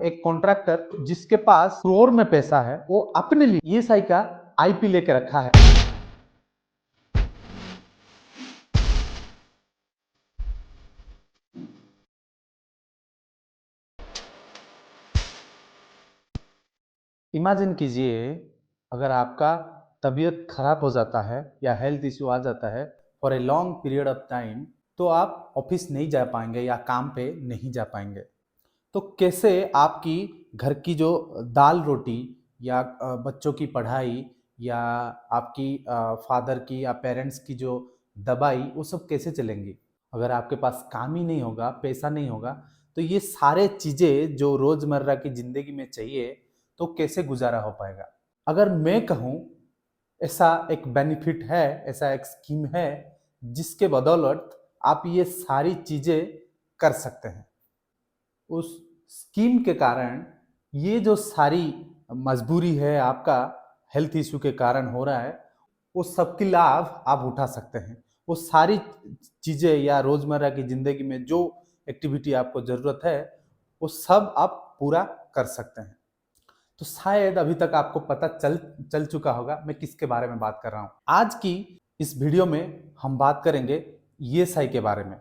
एक कॉन्ट्रैक्टर जिसके पास करोड़ में पैसा है, वो अपने लिए ईएसआई का आईपी लेके रखा है। इमेजिन कीजिए, अगर आपका तबीयत खराब हो जाता है या हेल्थ इश्यू आ जाता है for a long period of time, तो आप ऑफिस नहीं जा पाएंगे या काम पे नहीं जा पाएंगे। तो कैसे आपकी घर की जो दाल रोटी या बच्चों की पढ़ाई या आपकी फादर की या पेरेंट्स की जो दवाई, वो सब कैसे चलेंगी? अगर आपके पास काम ही नहीं होगा, पैसा नहीं होगा, तो ये सारे चीज़ें जो रोज़मर्रा की ज़िंदगी में चाहिए, तो कैसे गुजारा हो पाएगा? अगर मैं कहूँ, ऐसा एक बेनिफिट है, ऐसा एक स्कीम है जिसके बदौलत आप ये सारी चीज़ें कर सकते हैं। उस स्कीम के कारण ये जो सारी मजबूरी है आपका हेल्थ इशू के कारण हो रहा है, वो सबकी लाभ आप उठा सकते हैं। वो सारी चीज़ें या रोज़मर्रा की ज़िंदगी में जो एक्टिविटी आपको ज़रूरत है, वो सब आप पूरा कर सकते हैं। तो शायद अभी तक आपको पता चल चुका होगा मैं किसके बारे में बात कर रहा हूँ। आज की इस वीडियो में हम बात करेंगे ईएसआई के बारे में।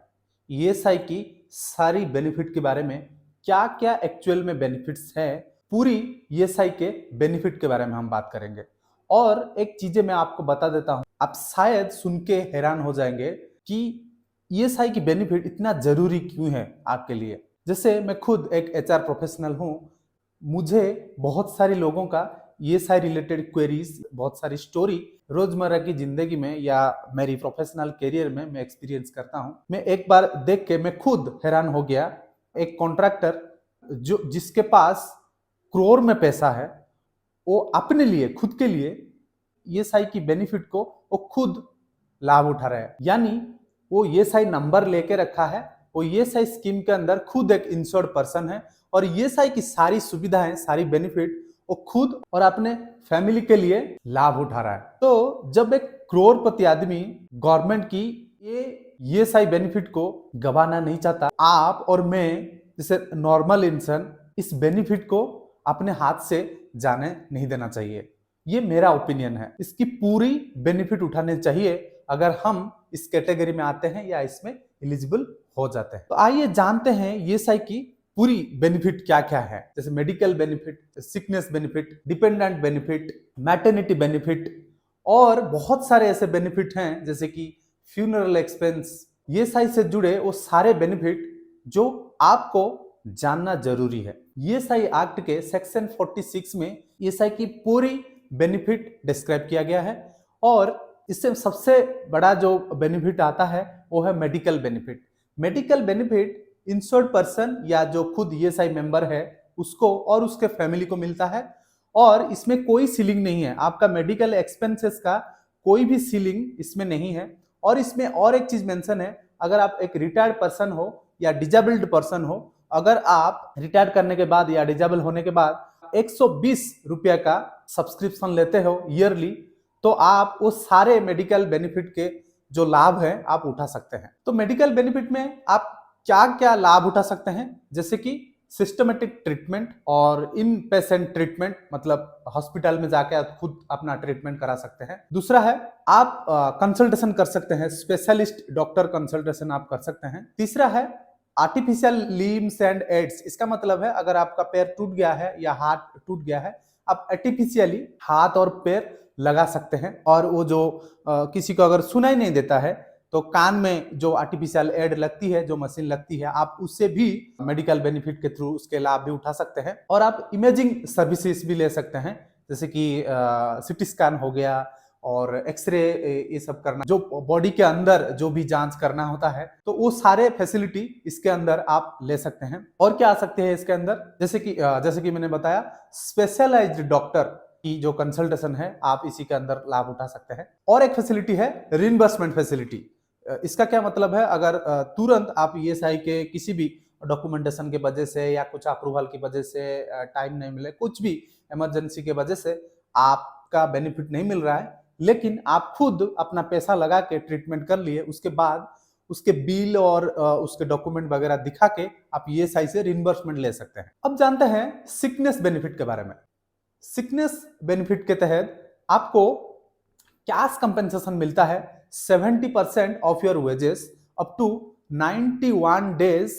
ईएसआई की सारी बेनिफिट के बारे में, क्या क्या एक्चुअल में बेनिफिट्स है, पूरी ईएसआई के बेनिफिट के बारे में हम बात करेंगे। और एक चीजें मैं आपको बता देता हूँ, आप शायद सुन के हैरान हो जाएंगे कि ईएसआई की बेनिफिट इतना जरूरी क्यों है आपके लिए। जैसे मैं खुद एक एचआर प्रोफेशनल हूँ, मुझे बहुत सारे लोगों का ईएसआई रिलेटेड क्वेरीज, बहुत सारी स्टोरी रोजमर्रा की जिंदगी में या मेरी प्रोफेशनल करियर में मैं एक्सपीरियंस करता हूं। मैं एक बार देख के मैं खुद हैरान हो गया। एक कॉन्ट्रैक्टर जो जिसके पास करोड़ में पैसा है, वो अपने लिए, खुद के लिए ईएसआई की बेनिफिट को वो खुद लाभ उठा रहा है। यानी वो ईएसआई नंबर लेके रखा है, वो ईएसआई स्कीम के अंदर खुद एक इंश्योर्ड पर्सन है और ईएसआई की सारी सुविधाएं, सारी बेनिफिट वो खुद और अपने फैमिली के लिए लाभ उठा रहा है। तो जब एक करोड़पति आदमी गवर्नमेंट की ये ईएसआई बेनिफिट को गवाना नहीं चाहता, आप और मैं जैसे नॉर्मल इंसान इस बेनिफिट को अपने हाथ से जाने नहीं देना चाहिए। ये मेरा ओपिनियन है। इसकी पूरी बेनिफिट उठाने चाहिए अगर हम इस कैटेगरी में आते हैं या इसमें एलिजिबल हो जाते हैं। तो आइए जानते हैं ईएसआई की पूरी बेनिफिट क्या क्या है। जैसे medical benefit, sickness benefit, dependent benefit, maternity benefit और बहुत सारे ऐसे बेनिफिट हैं जैसे कि फ्यूनरल एक्सपेंस। ईएसआई से जुड़े वो सारे बेनिफिट जो आपको जानना जरूरी है। ईएसआई एक्ट के सेक्शन 46 में ईएसआई की पूरी बेनिफिट डिस्क्राइब किया गया है और इससे सबसे बड़ा जो बेनिफिट आता है वो है medical benefit. Medical benefit insured person या जो खुद ईएसआई मेंबर है उसको और उसके फैमिली को मिलता है और इसमें कोई सीलिंग नहीं है। आपका मेडिकल एक्सपेंसेस का कोई भी सीलिंग इसमें नहीं है। और इसमें और एक चीज मेंशन है, अगर आप एक रिटायर्ड पर्सन हो या डिजेबल्ड पर्सन हो, अगर आप रिटायर करने के बाद या डिजेबल होने के बाद 120 रुपया का सब्सक्रिप्शन लेते हो ईयरली, तो आप वो सारे मेडिकल बेनिफिट के जो लाभ है आप उठा सकते हैं। तो मेडिकल बेनिफिट में आप क्या क्या लाभ उठा सकते हैं, जैसे कि सिस्टमेटिक ट्रीटमेंट और इन पेशेंट ट्रीटमेंट, मतलब हॉस्पिटल में जाके आप खुद अपना ट्रीटमेंट करा सकते हैं। दूसरा है आप कंसल्टेशन कर सकते हैं, स्पेशलिस्ट डॉक्टर कंसल्टेशन आप कर सकते हैं। तीसरा है आर्टिफिशियल लिम्स एंड एड्स। इसका मतलब है अगर आपका पैर टूट गया है या हाथ टूट गया है, आप आर्टिफिशियली हाथ और पैर लगा सकते हैं। और वो जो किसी को अगर सुनाई नहीं देता है तो कान में जो आर्टिफिशियल एड लगती है, जो मशीन लगती है, आप उससे भी मेडिकल बेनिफिट के थ्रू उसके लाभ भी उठा सकते हैं। और आप इमेजिंग सर्विसेज भी ले सकते हैं, जैसे कि सिटी स्कैन हो गया और एक्सरे, ये सब करना, जो बॉडी के अंदर जो भी जांच करना होता है, तो वो सारे फैसिलिटी इसके अंदर आप ले सकते हैं। और क्या आ सकते हैं इसके अंदर, जैसे कि मैंने बताया, स्पेशलाइज्ड डॉक्टर की जो कंसल्टेशन है आप इसी के अंदर लाभ उठा सकते हैं। और एक फैसिलिटी है रिइंबर्समेंट फैसिलिटी। इसका क्या मतलब है, अगर तुरंत आप ईएसआई के किसी भी डॉक्यूमेंटेशन के वजह से या कुछ अप्रूवल की वजह से टाइम नहीं मिले, कुछ भी इमरजेंसी के वजह से आपका बेनिफिट नहीं मिल रहा है, लेकिन आप खुद अपना पैसा लगा के ट्रीटमेंट कर लिए, उसके बाद उसके बिल और उसके डॉक्यूमेंट वगैरह दिखा के आप ईएसआई से रिइंबर्समेंट ले सकते हैं। अब जानते हैं सिकनेस बेनिफिट के बारे में। सिकनेस बेनिफिट के तहत आपको कैश कंपेंसेशन मिलता है 70% off your wages up to 91 days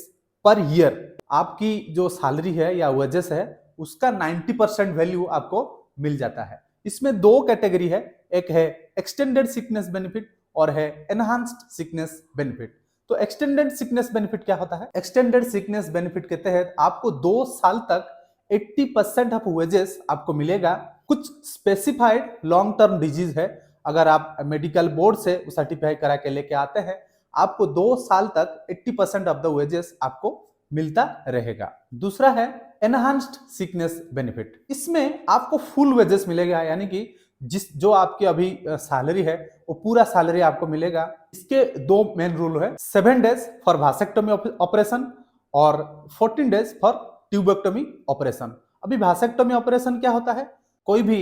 per year. आपकी जो सैलरी है या वेजेस है उसका 90% वैल्यू आपको मिल जाता है। इसमें दो कैटेगरी है, एक है एक्सटेंडेड सिकनेस बेनिफिट और है एनहांस्ड सिकनेस बेनिफिट। तो एक्सटेंडेड सिकनेस बेनिफिट क्या होता है? एक्सटेंडेड सिकनेस बेनिफिट के तहत आपको 2 साल तक 80% ऑफ वेजेस आपको मिलेगा। कुछ स्पेसिफाइड लॉन्ग टर्म डिजीज है, अगर आप मेडिकल बोर्ड से सर्टिफाई करा के लेके आते हैं, आपको 2 साल तक 80% ऑफ द वेजेस आपको मिलता रहेगा। दूसरा है एनहांस्ड सिकनेस बेनिफिट। इसमें आपको फुल वेजेस मिलेगा, यानी कि जो आपकी अभी सैलरी है वो पूरा सैलरी आपको मिलेगा। इसके दो मेन रूल है, 7 डेज फॉर वासेक्टोमी ऑपरेशन और 14 डेज फॉर ट्यूबेक्टोमी ऑपरेशन। अभी वासेक्टोमी ऑपरेशन क्या होता है? कोई भी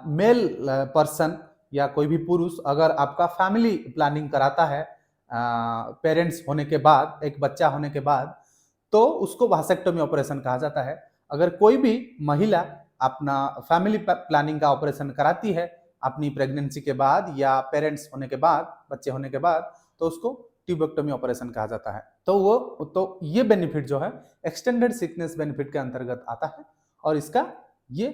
मेल पर्सन या कोई भी पुरुष अगर आपका फैमिली प्लानिंग कराता है पेरेंट्स होने के बाद, एक बच्चा होने के बाद, तो उसको वासेक्टोमी ऑपरेशन कहा जाता है। अगर कोई भी महिला अपना फैमिली प्लानिंग का ऑपरेशन कराती है अपनी प्रेगनेंसी के बाद या पेरेंट्स होने के बाद, बच्चे होने के बाद, तो उसको ट्यूबेक्टोमी ऑपरेशन कहा जाता है। तो ये बेनिफिट जो है एक्सटेंडेड सिकनेस बेनिफिट के अंतर्गत आता है और इसका ये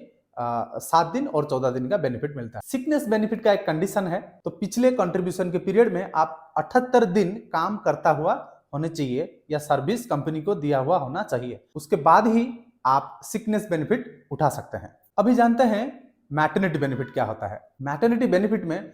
7 दिन और 14 दिन का बेनिफिट मिलता है। सिकनेस बेनिफिट का एक कंडीशन है, तो पिछले कंट्रीब्यूशन के पीरियड में आप 78 दिन काम करता हुआ होने चाहिए या सर्विस कंपनी को दिया हुआ होना चाहिए, उसके बाद ही आप सिकनेस बेनिफिट उठा सकते हैं। अभी जानते हैं मैटरनिटी बेनिफिट क्या होता है। मैटरनिटी बेनिफिट में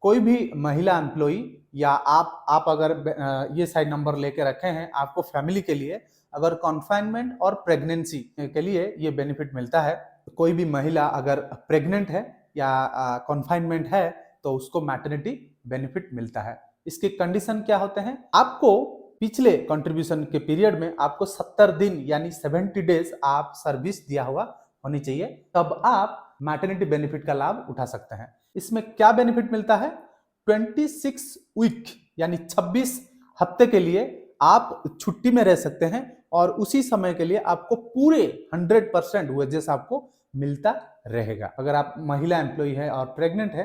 कोई भी महिला एम्प्लॉई या आप अगर ये साइड नंबर लेके रखे हैं, आपको फैमिली के लिए अगर कॉन्फाइनमेंट और प्रेगनेंसी के लिए ये बेनिफिट मिलता है। कोई भी महिला अगर प्रेग्नेंट है या कॉन्फाइनमेंट है तो उसको मैटरनिटी बेनिफिट मिलता है। इसके कंडीशन क्या होते हैं? आपको पिछले कंट्रीब्यूशन के पीरियड में आपको 70 दिन यानी 70 डेज आप सर्विस दिया हुआ होनी चाहिए, तब आप मैटरनिटी बेनिफिट का लाभ उठा सकते हैं। इसमें क्या बेनिफिट मिलता है? 26 वीक यानी 26 हफ्ते के लिए आप छुट्टी में रह सकते हैं और उसी समय के लिए आपको पूरे 100% वेजेस आपको मिलता रहेगा। अगर आप महिला एम्प्लॉय है और प्रेग्नेंट है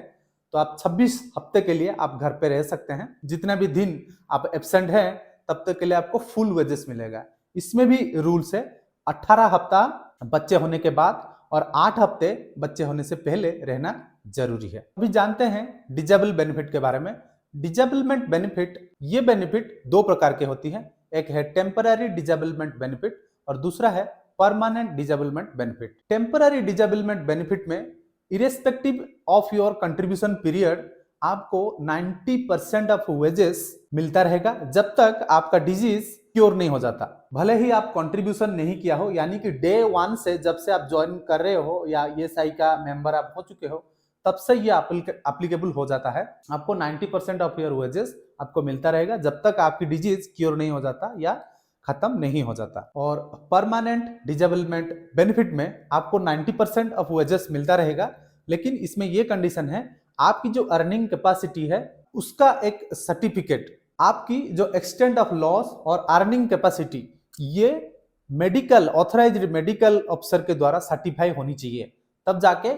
तो आप 26 हफ्ते के लिए आप घर पे रह सकते हैं। जितना भी दिन आप एब्सेंट है तब तक के लिए आपको फुल वेजेस मिलेगा। इसमें भी रूल्स है, 18 हफ्ता बच्चे होने के बाद और 8 हफ्ते बच्चे होने से पहले रहना जरूरी है। अभी जानते हैं डिजेबल बेनिफिट के बारे में। डिजेबलमेंट बेनिफिट, ये बेनिफिट 2 प्रकार के होती है, एक है टेम्पररी डिजेबलमेंट बेनिफिट और दूसरा है परमानेंट डिजेबलमेंट बेनिफिट। टेम्पररी डिजेबलमेंट बेनिफिट में irrespective of your contribution period आपको 90% ऑफ वेजेस मिलता रहेगा जब तक आपका डिजीज क्योर नहीं हो जाता। भले ही आप कंट्रीब्यूशन नहीं किया हो, यानी कि डे 1 से जब से आप ज्वाइन कर रहे हो या ईएसआई का मेंबर आप हो चुके हो, तब से ये एप्लीकेबल हो जाता है। आपको 90% ऑफ योर वेजेस आपको मिलता रहेगा जब तक आपकी डिजीज क्योर नहीं हो जाता या खत्म नहीं हो जाता। और परमानेंट डिजेबलमेंट बेनिफिट में आपको 90% ऑफ वेजेस मिलता रहेगा, लेकिन इसमें यह कंडीशन है, आपकी जो अर्निंग कैपेसिटी है उसका एक सर्टिफिकेट, आपकी जो एक्सटेंट ऑफ लॉस और अर्निंग कैपेसिटी, ये मेडिकल ऑथराइज्ड मेडिकल ऑफिसर के द्वारा सर्टिफाई होनी चाहिए, तब जाके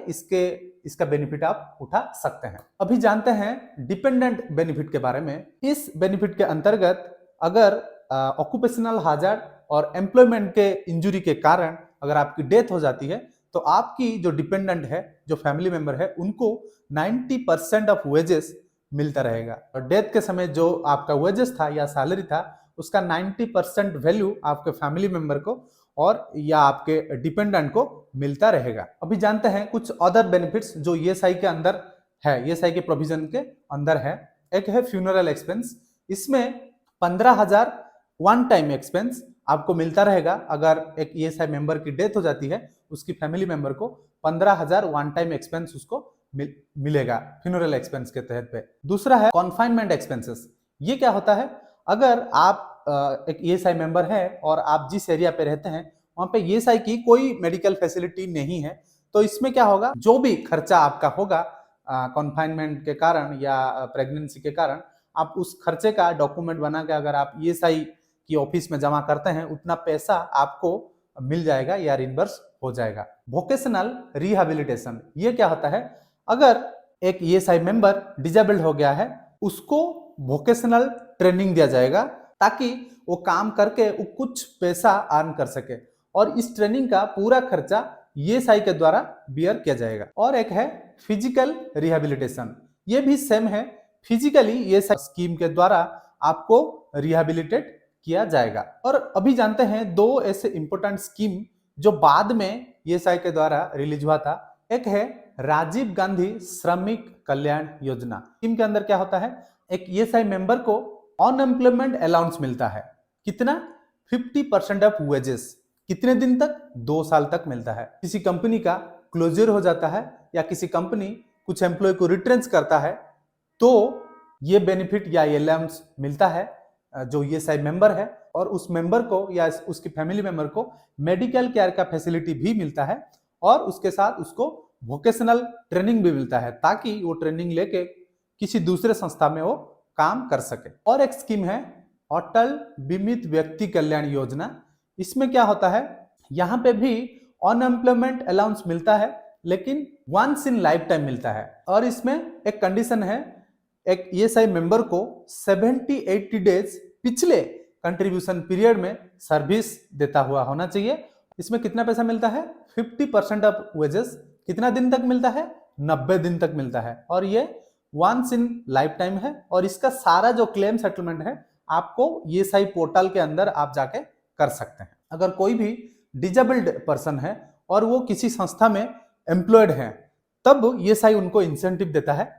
इसका बेनिफिट आप उठा सकते हैं। अभी जानते हैं डिपेंडेंट बेनिफिट के बारे में। इस बेनिफिट के अंतर्गत अगर ऑक्यूपेशनल हैजर्ड और एम्प्लॉयमेंट के इंजुरी के कारण अगर आपकी डेथ हो जाती है तो आपकी जो डिपेंडेंट है, जो फैमिली मेंबर है, उनको 90% ऑफ वेजेस मिलता रहेगा। और डेथ के समय जो आपका वेजेस था या सैलरी था उसका 90% वैल्यू आपके फैमिली मेंबर को और या आपके डिपेंडेंट को मिलता रहेगा। अभी जानते हैं कुछ अदर बेनिफिट्स जो ईएसआई के अंदर है, ईएसआई के प्रोविजन के अंदर है। एक है फ्यूनरल एक्सपेंस। इसमें 15,000 वन टाइम एक्सपेंस आपको मिलता रहेगा। अगर एक ईएसआई मेंबर की डेथ हो जाती है, उसकी फैमिली मेंबर को 15,000 वन टाइम एक्सपेंस उसको मिलेगा फ्यूनरल एक्सपेंस के तहत पे। दूसरा है कॉन्फाइनमेंट एक्सपेंसेस। ये क्या होता है? अगर आप एक ईएसआई मेंबर है और आप जिस एरिया पे रहते हैं वहां पे ईएसआई की कोई मेडिकल फैसिलिटी नहीं है, तो इसमें क्या होगा, जो भी खर्चा आपका होगा कॉन्फाइनमेंट के कारण या प्रेगनेंसी के कारण, आप उस खर्चे का डॉक्यूमेंट बना के अगर आप ईएसआई की ऑफिस में जमा करते हैं, उतना पैसा आपको मिल जाएगा या रिम्बर्स हो जाएगा। वोकेशनल रिहैबिलिटेशन, ये क्या होता है? अगर एक ईएसआई मेंबर डिजेबल्ड हो गया है, उसको वोकेशनल ट्रेनिंग दिया जाएगा ताकि वो काम करके वो कुछ पैसा अर्न कर सके, और इस ट्रेनिंग का पूरा खर्चा ईएसआई के द्वारा बियर किया जाएगा। और एक है फिजिकल रिहैबिलिटेशन, ये भी सेम है। फिजिकली ईएसआई स्कीम के द्वारा आपको रिहैबिलिटेट किया जाएगा। और अभी जानते हैं दो ऐसे इंपॉर्टेंट स्कीम जो बाद में ईएसआई के द्वारा रिलीज हुआ था। एक है राजीव गांधी श्रमिक कल्याण योजना। स्कीम के अंदर क्या होता है? एक ईएसआई मेंबर को अनएम्प्लॉयमेंट अलाउंस मिलता है। कितना? 50% ऑफ वेजेस। कितने दिन तक? 2 साल तक मिलता है। किसी कंपनी का क्लोजर हो जाता है या किसी कंपनी कुछ एम्प्लॉय को रिट्रेंच करता है, तो ये बेनिफिट या ये अलाउंस मिलता है जो ईएसआई मेंबर है, और उस मेंबर को या उसकी फैमिली मेंबर को मेडिकल केयर का फैसिलिटी भी मिलता है, और उसके साथ उसको वोकेशनल ट्रेनिंग भी मिलता है ताकि वो ट्रेनिंग लेके किसी दूसरे संस्था में वो काम कर सके। और एक स्कीम है अटल बीमित व्यक्ति कल्याण योजना। इसमें क्या होता है? यहाँ पे भी अनएम्प्लॉयमेंट अलाउंस मिलता है, लेकिन वंस इन लाइफ टाइम मिलता है। और इसमें एक कंडीशन है, एक ईएसआई मेंबर को 70-80 डेज पिछले कंट्रीब्यूशन पीरियड में सर्विस देता हुआ होना चाहिए। इसमें कितना पैसा मिलता है? 50% ऑफ वेजेस। कितना दिन तक मिलता है? 90 दिन तक मिलता है, और ये वंस इन लाइफ टाइम है। और इसका सारा जो क्लेम सेटलमेंट है आपको ईएसआई पोर्टल के अंदर आप जाके कर सकते हैं। अगर कोई भी डिजेबल्ड पर्सन है और वो किसी संस्था में एम्प्लॉयड है, तब ईएसआई उनको इंसेंटिव देता है